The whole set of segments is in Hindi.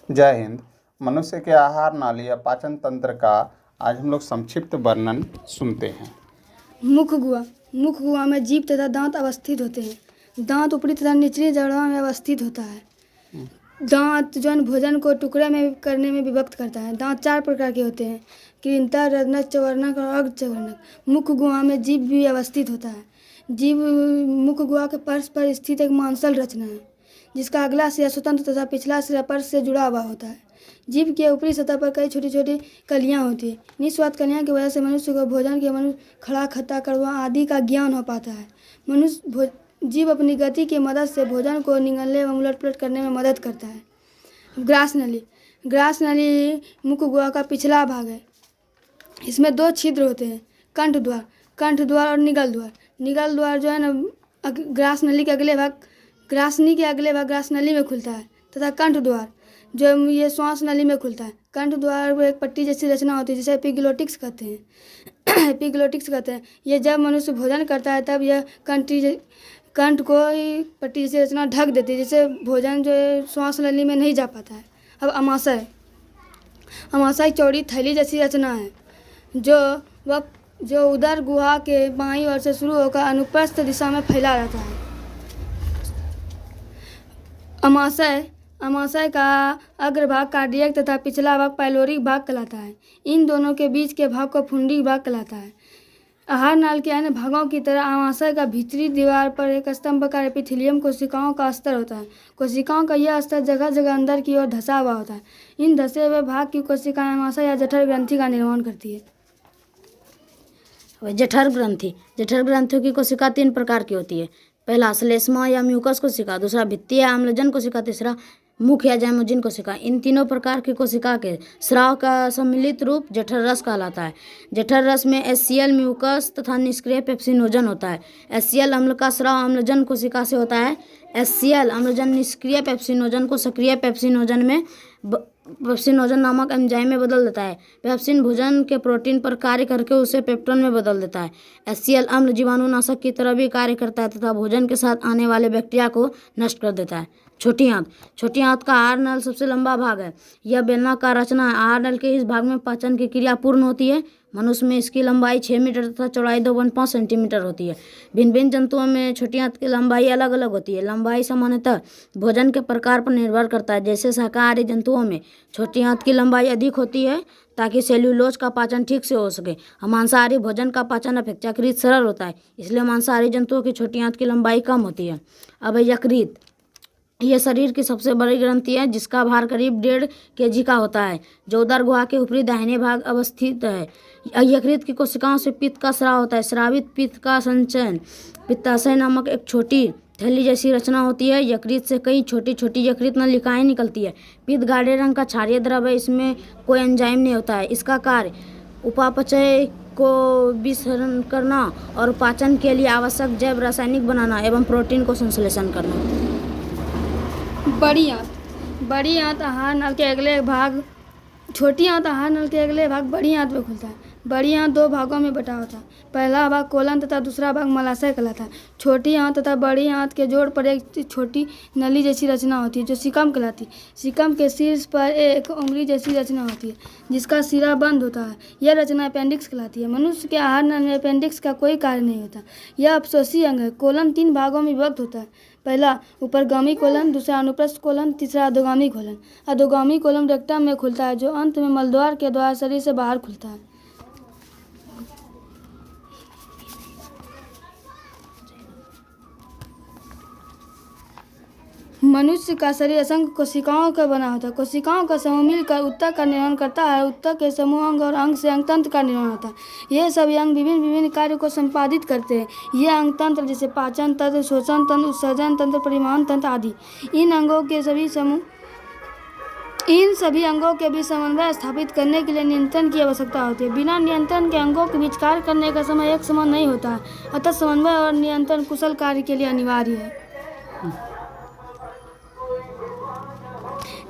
जय हिंद। मनुष्य के आहार नाली या पाचन तंत्र का आज हम लोग संक्षिप्त वर्णन सुनते हैं। मुख गुहा में जीभ तथा दांत अवस्थित होते हैं। दांत ऊपरी तथा निचली जड़ों में अवस्थित होता है। दांत जो भोजन को टुकड़े में करने में विभक्त करता है। दांत 4 प्रकार के होते हैं: कृंतक, रत्नक, चवर्णक और अर्धचवर्णक। मुख गुहा में जीभ भी अवस्थित होता है। जीभ मुख गुहा के फर्श पर स्थित एक मांसल रचना है, जिसका अगला सिरा स्वतंत्र तथा पिछला सिरा फर्श से जुड़ा हुआ होता है। जीभ के ऊपरी सतह पर कई छोटी छोटी कलियां होती हैं। निस्वाद कलियां की वजह से मनुष्य को भोजन के खड़ा, खट्टा, कड़वा आदि का ज्ञान हो पाता है। जीभ अपनी गति की मदद से भोजन को निगलने एवं उलट पलट करने में मदद करता है। ग्रास नली मुख गुहा का पिछला भाग है। इसमें 2 छिद्र होते हैं: कंठ द्वार और निगल द्वार। निगल द्वार जो है ना, ग्रास नली के अगले भाग ग्रास नली में खुलता है, तथा कंठ द्वार जो ये श्वास नली में खुलता है। कंठ द्वार में एक पट्टी जैसी रचना होती है, जिसे एपिग्लोटिक्स कहते हैं। ये जब मनुष्य भोजन करता है तब यह कंठ को पट्टी जैसी रचना ढक देती है, जिससे भोजन जो है श्वास नली में नहीं जा पाता है। अब अमाशय चौड़ी थैली जैसी रचना है, जो उदर गुहा के बाईं ओर से शुरू होकर अनुप्रस्थ दिशा में फैला रहता है। अमाशय का अग्रभाग कार्डियक तथा पिछला भाग पाइलोरिक भाग कहलाता है। इन दोनों के बीच के भाग को फुंडी भाग कहलाता है। आहार नाल के अन्य भागों की तरह अमाशय का भीतरी दीवार पर एक स्तंभकार एपिथेलियम कोशिकाओं का स्तर होता है। कोशिकाओं का यह स्तर जगह जगह अंदर की ओर धंसा हुआ होता है। इन धंसे हुए भाग की कोशिकाएं अमाशय या जठर ग्रंथि का निर्माण करती है। जठर ग्रंथियों की कोशिका 3 प्रकार की होती है। पहला श्लेष्मा या म्यूकस कोशिका, दूसरा भित्तीय या अम्लजन कोशिका, तीसरा मुख या जैमोजिन कोशिका। इन तीनों प्रकार की कोशिका के स्राव का सम्मिलित रूप जठर रस कहलाता है। जठर रस में HCl म्यूकस तथा निष्क्रिय पेप्सिनोजन होता है। HCl अम्ल का स्राव अम्लजन कोशिका से होता है। HCl अम्लजन निष्क्रिय पेप्सिनोजन को सक्रिय पेप्सिनोजन नामक एंजाइम में बदल देता है। पेप्सिन भोजन के प्रोटीन पर कार्य करके उसे पेप्टोन में बदल देता है। HCl अम्ल जीवाणुनाशक की तरह भी कार्य करता है तथा भोजन के साथ आने वाले बैक्टीरिया को नष्ट कर देता है। छोटी आंत का आहार नल सबसे लंबा भाग है। यह बेलनाकार रचना है। आहार नल के इस भाग में पाचन की क्रिया पूर्ण होती है। मनुष्य में इसकी लंबाई 6 मीटर तथा चौड़ाई 2.5 सेंटीमीटर होती है। भिन्न भिन्न जंतुओं में छोटी आंत की लंबाई अलग अलग होती है। लंबाई सामान्यतः भोजन के प्रकार पर निर्भर करता है। जैसे शाकाहारी जंतुओं में छोटी आंत की लंबाई अधिक होती है ताकि सेल्यूलोज का पाचन ठीक से हो सके। मांसाहारी भोजन का पाचन अपेक्षाकृत सरल होता है, इसलिए मांसाहारी जंतुओं की छोटी आंत की लंबाई कम होती है। अब यकृत, यह शरीर की सबसे बड़ी ग्रंथि है, जिसका भार करीब 1.5 kg का होता है, जो उदर गुहा के ऊपरी दाहिने भाग अवस्थित है। यकृत की कोशिकाओं से पित्त का स्राव होता है। स्रावित पित्त का संचयन पित्ताशय नामक एक छोटी थैली जैसी रचना होती है। यकृत से कई छोटी छोटी यकृत नलिकाएं निकलती है। पित्त गाढ़े रंग का क्षारीय द्रव है। इसमें कोई एंजाइम नहीं होता है। इसका कार्य उपापचय को विसरण करना और पाचन के लिए आवश्यक जैव रासायनिक बनाना एवं प्रोटीन को संश्लेषण करना। बड़ी आंत आहार नल के अगले भाग छोटी आंत आहार नल के अगले भाग बड़ी आंत में खुलता है। बड़ी आंत 2 भागों में बटा होता है। पहला भाग कोलन तथा दूसरा भाग मलाशय कहलाता है। छोटी आंत तथा बड़ी आंत के जोड़ पर एक छोटी नली जैसी रचना होती है, जो सिकम कहलाती है। सिकम के शीर्ष पर एक उंगली जैसी रचना होती है, जिसका सिरा बंद होता है। यह रचना अपेंडिक्स कहलाती है। मनुष्य के आहार नल में अपेंडिक्स का कोई कार्य नहीं होता। यह अपसोसी अंग है। कोलन 3 भागों में विभक्त होता है। पहला ऊपरगामी कोलन, दूसरा अनुप्रस्थ कोलन, तीसरा अधोगामी कोलन। अधोगामी कोलन रेक्टम में खुलता है, जो अंत में मलद्वार के द्वारा शरीर से बाहर खुलता है। मनुष्य का शरीर असंख्य कोशिकाओं का बना होता है। कोशिकाओं का समूह मिलकर ऊतक का निर्माण करता है। ऊतक के समूह अंग और अंग से अंगतंत्र का निर्माण होता है। ये सभी अंग विभिन्न विभिन्न कार्यों को संपादित करते हैं। ये अंगतंत्र जैसे पाचन तंत्र, श्वसन तंत्र, उत्सर्जन तंत्र, परिवहन तंत्र आदि। इन सभी अंगों के बीच समन्वय स्थापित करने के लिए नियंत्रण की आवश्यकता होती है। बिना नियंत्रण के अंगों के बीच कार्य करने का समय एक समान नहीं होता है। अतः समन्वय और नियंत्रण कुशल कार्य के लिए अनिवार्य है।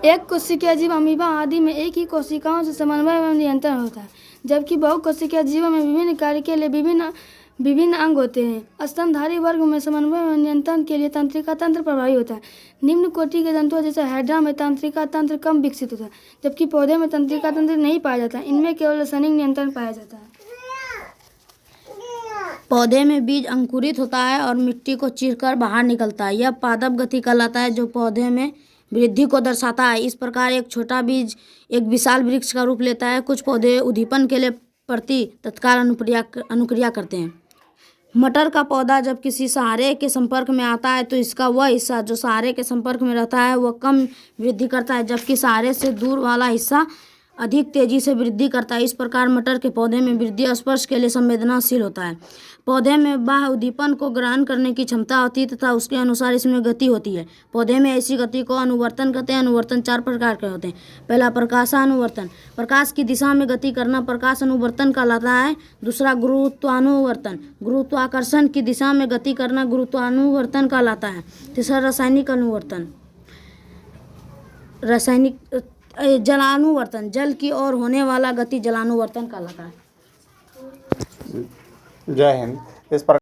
एक कोशिकीय जीव अमीबा आदि में एक ही कोशिकाओं से समन्वय एवं नियंत्रण होता है, जबकि बहुकोशिकीय जीवों में विभिन्न कार्य के लिए विभिन्न विभिन्न अंग होते हैं। स्तनधारी वर्ग में समन्वय और नियंत्रण के लिए तंत्रिका तंत्र प्रभावी होता है। निम्न कोटि के जंतुओं जैसे हाइड्रा में तंत्रिका तंत्र कम विकसित होता है, जबकि पौधे में तंत्रिका तंत्र नहीं पाया जाता। इनमें केवल रासायनिक नियंत्रण पाया जाता है। पौधे में बीज अंकुरित होता है और मिट्टी को चीरकर बाहर निकलता है। यह पादप गति कहलाता है, जो पौधे में वृद्धि को दर्शाता है। इस प्रकार एक छोटा बीज एक विशाल वृक्ष का रूप लेता है। कुछ पौधे उद्दीपन के लिए प्रति तत्काल अनुक्रिया करते हैं। मटर का पौधा जब किसी सहारे के संपर्क में आता है तो इसका वह हिस्सा जो सहारे के संपर्क में रहता है वह कम वृद्धि करता है, जबकि सहारे से दूर वाला हिस्सा अधिक तेजी से वृद्धि करता है। इस प्रकार मटर के पौधे में वृद्धि स्पर्श के लिए संवेदनशील होता है। पौधे में बाह्य उद्दीपन को ग्रहण करने की क्षमता होती है तथा उसके अनुसार इसमें गति होती है। पौधे में ऐसी गति को अनुवर्तन कहते हैं। अनुवर्तन 4 प्रकार के होते हैं। पहला प्रकाशानुवर्तन, प्रकाश की दिशा में गति करना प्रकाश अनुवर्तन कहलाता है। दूसरा गुरुत्वानुवर्तन, गुरुत्वाकर्षण की दिशा में गति करना गुरुत्वानुवर्तन कहलाता है। तीसरा रासायनिक अनुवर्तन, जलानुवर्तन, जल की ओर होने वाला गति जलानुवर्तन कहलाता है। जय हिंद। इस पर